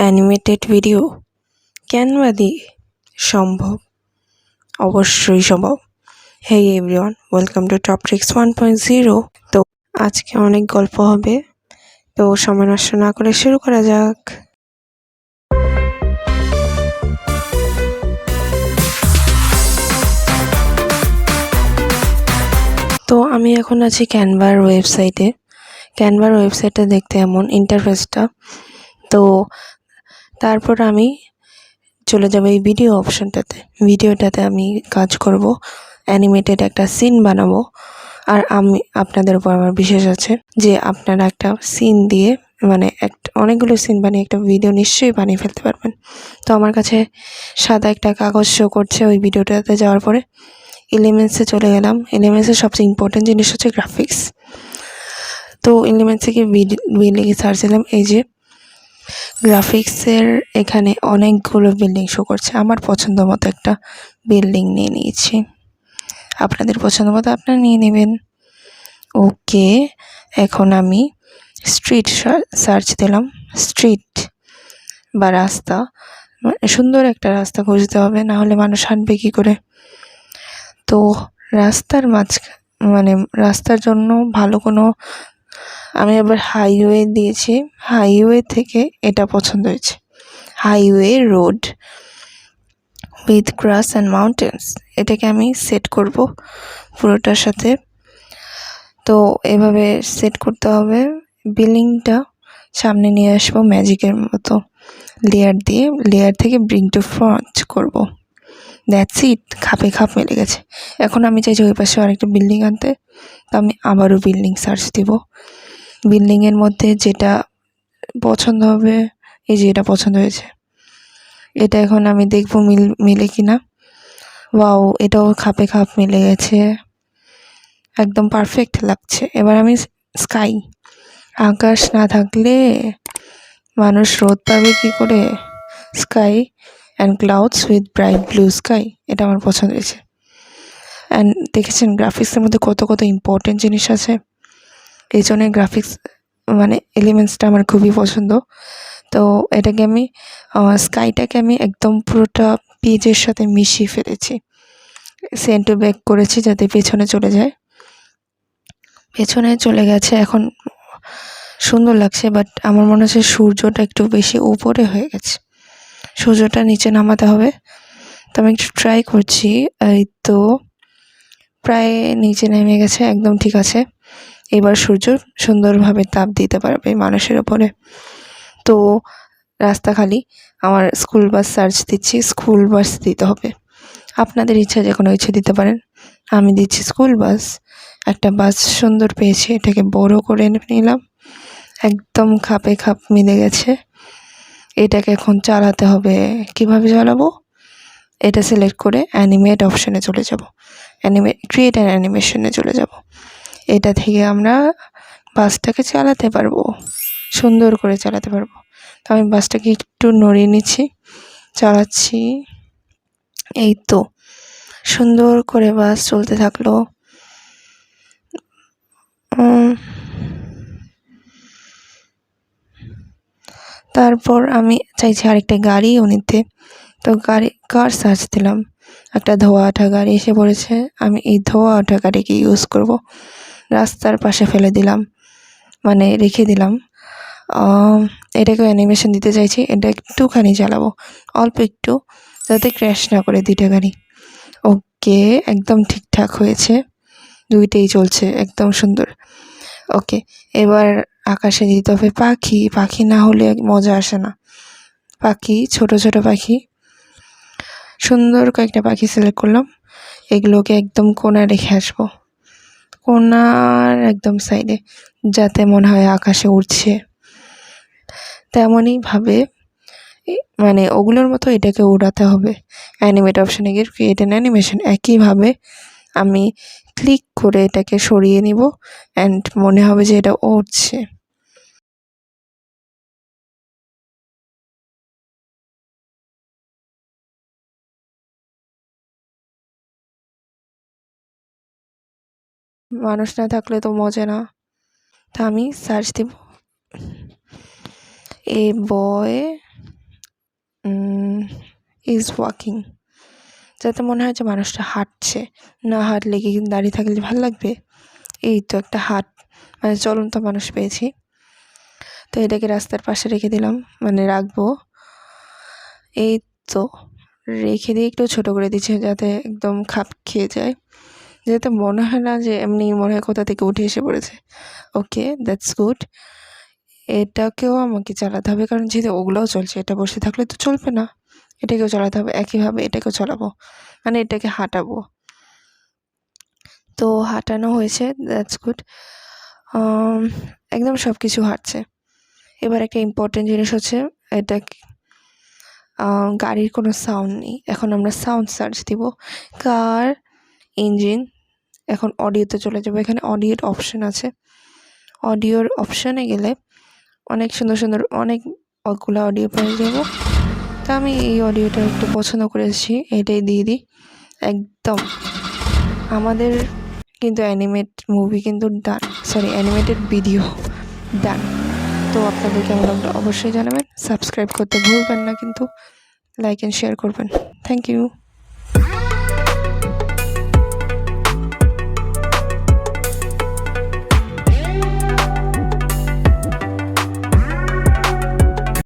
Animated video Canva দিয়ে সম্ভব, অবশ্যই সম্ভব। হেই everyone, welcome to top tricks 1.0। তো আজকে অনেক গল্প হবে, তো সময় নষ্ট না করে শুরু করা যাক। তো আমি এখন আছি ক্যানভার ওয়েবসাইটে। ক্যানভার ওয়েবসাইটটা দেখতে এমন ইন্টারফেসটা। তো তারপর আমি চলে যাব এই ভিডিও অপশনটাতে। ভিডিওটাতে আমি কাজ করব, অ্যানিমেটেড একটা সিন বানাবো। আর আমি আপনাদের উপর আমার বিশেষ আছে যে আপনারা একটা সিন দিয়ে অনেকগুলো সিন বানিয়ে একটা ভিডিও নিশ্চয়ই বানিয়ে ফেলতে পারবেন। তো আমার কাছে সাদা একটা কাগজ শো করছে। ওই ভিডিওটাতে যাওয়ার পরে এলিমেন্টসে চলে গেলাম। এলিমেন্টসের সবচেয়ে ইম্পর্টেন্ট জিনিস হচ্ছে গ্রাফিক্স। তো এলিমেন্টস থেকে লিখে সার্চ দিলাম। এই যে গ্রাফিক্সের এখানে অনেকগুলো বিল্ডিং শো করছে। আমার পছন্দ মতো একটা বিল্ডিং নিয়ে নিয়েছি, আপনাদের পছন্দ মতো আপনারা নিয়ে নেবেন। ওকে, এখন আমি স্ট্রিট সার্চ দিলাম। স্ট্রিট বা রাস্তা, সুন্দর একটা রাস্তা খুঁজতে হবে, না হলে মানুষ হাঁটবে কী করে। তো রাস্তার রাস্তার জন্য ভালো কোনো, আমি আবার হাইওয়ে দিয়েছি। হাইওয়ে থেকে এটা পছন্দ হয়েছে, highway road with glass and mountains. এটাকে আমি সেট করব পুরোটার সাথে। তো এভাবে সেট করতে হবে। বিল্ডিংটা সামনে নিয়ে আসবো ম্যাজিকের মতো, লেয়ার থেকে ব্রিং টু ফ্রন্ট করব। দ্যাটস ইট, খাপে খাপ মিলে গেছে। এখন আমি চাইছি ওই পাশে আরেকটা বিল্ডিং আনতে। তো আমি আবারও বিল্ডিং সার্চ দিব। বিল্ডিংয়ের মধ্যে যেটা পছন্দ হবে, এই যে এটা পছন্দ হয়েছে, এটা এখন আমি দেখবো মিলে কিনা। ওয়াও, এটাও খাপে খাপ মিলে গেছে, একদম পারফেক্ট লাগছে। এবার আমি স্কাই, আকাশ না থাকলে মানুষ রোদ পাবে কী করে। Sky and clouds with bright blue sky, এটা আমার পছন্দ হয়েছে। অ্যান্ড দেখেছেন গ্রাফিক্সের মধ্যে কত কত ইম্পর্টেন্ট জিনিস আছে। এই জন্য গ্রাফিক্স এলিমেন্টসটা আমার খুবই পছন্দ। তো এটাকে আমি স্কাইটাকে আমি একদম পুরোটা পেজের সাথে মিশিয়ে ফেলেছি। সেন্ট ব্যাক করেছি যাতে পেছনে চলে যায়। পেছনে চলে গেছে, এখন সুন্দর লাগছে। বাট আমার মনে হচ্ছে সূর্যটা একটু বেশি উপরে হয়ে গেছে, সূর্যটা নিচে নামাতে হবে। তো আমি একটু ট্রাই করছি। এই তো প্রায় নিচে নেমে গেছে, একদম ঠিক আছে। এবার সূর্য সুন্দরভাবে তাপ দিতে পারবে মানুষের ওপরে। তো রাস্তা খালি, আমার স্কুল বাস সার্চ দিচ্ছি। স্কুল বাস দিতে হবে, আপনাদের ইচ্ছা যে কোনো ইচ্ছে দিতে পারেন। আমি দিচ্ছি স্কুল বাস। একটা বাস সুন্দর পেয়েছি, এটাকে বড় করে নিলাম, একদম খাপে খাপ মিলে গেছে। এটাকে এখন চালাতে হবে। কিভাবে চালাবো, এটা সিলেক্ট করে অ্যানিমেট অপশানে চলে যাব। ক্রিয়েট অ্যান অ্যানিমেশনে চলে যাব। এটা থেকে আমরা বাসটাকে চালাতে পারবো, সুন্দর করে চালাতে পারবো। তো আমি বাসটাকে একটু নড়িয়ে নিচ্ছি, চালাচ্ছি। এই তো সুন্দর করে বাস চলতে থাকলো। তারপর আমি চাইছি আরেকটা গাড়িও নিতে। তো কার সার্চ দিলাম, একটা ধোয়া ওঠা গাড়ি এসে পড়েছে। আমি এই ধোয়া ওঠা গাড়িকে ইউজ করব। রাস্তার পাশে ফেলে দিলাম, রেখে দিলাম। এটাকে অ্যানিমেশন দিতে চাইছি। এটা একটুখানি চালাবো, অল্প একটু, যাতে ক্র্যাশ না করে দুইটা গাড়ি। ওকে, একদম ঠিকঠাক হয়েছে, দুইটাই চলছে একদম সুন্দর। ওকে, এবার আকাশে দিতে হবে পাখি। পাখি না হলে মজা আসে না। পাখি, ছোট ছোট পাখি, সুন্দর কয়েকটা পাখি সিলেক্ট করলাম। এগুলোকে একদম কোণায় রেখে আসবো, কোণার একদম সাইডে, যাতে মনে হয় আকাশে উড়ছে। তেমনইভাবে ওগুলোর মতো এটাকে উড়াতে হবে। অ্যানিমেট অপশানে গিয়ে ক্রিয়েট অ্যান অ্যানিমেশন, একইভাবে আমি ক্লিক করে এটাকে সরিয়ে নিব অ্যান্ড মনে হবে যে এটা উড়ছে। মানুষ না থাকলে তো মজা না। তা আমি সার্চ দেব, এ বয় ইজ ওয়াকিং, যাতে মনে হয় যে মানুষটা হাঁটছে। না হাঁটলে কি দাঁড়িয়ে থাকলে ভালো লাগবে? এই তো একটা মানে চলন্ত মানুষ পেয়েছি। তো এটাকে রাস্তার পাশে রেখে দিলাম, মানে রাখবো। এই তো রেখে দিয়ে একটু ছোটো করে দিচ্ছি যাতে একদম খাপ খেয়ে যায়, যাতে মনে হয় না যে এমনি মনে হয় কোথা থেকে উঠে এসে পড়েছে। ওকে, দ্যাটস গুড। এটাকেও আমাকে চালাতে হবে, কারণ যেহেতু ওগুলোও চলছে, এটা বসে থাকলে তো চলবে না, এটাকেও চালাতে হবে। একইভাবে এটাকেও চালাবো, মানে এটাকে হাঁটাবো। তো হাঁটানো হয়েছে, দ্যাটস গুড। একদম সব কিছু হাঁটছে। এবার একটা ইম্পর্টেন্ট জিনিস হচ্ছে, এটা গাড়ির কোনো সাউন্ড নেই। এখন আমরা সাউন্ড সার্চ দিব, কার ইঞ্জিন। এখন অডিওতে চলে যাবো, এখানে অডিওর অপশান আছে। অডিওর অপশানে গেলে অনেক সুন্দর সুন্দর অনেকগুলো অডিও পেয়ে যাবো। তো আমি এই অডিওটা একটু পছন্দ করেছি, এটাই দিয়ে দিই। একদম আমাদের কিন্তু মুভি কিন্তু ডান, অ্যানিমেটেড ভিডিও ডান। তো আপনাদের কেমন লাগলো অবশ্যই জানাবেন। সাবস্ক্রাইব করতে ভুলবেন না কিন্তু, লাইক অ্যান্ড শেয়ার করবেন। Thank you.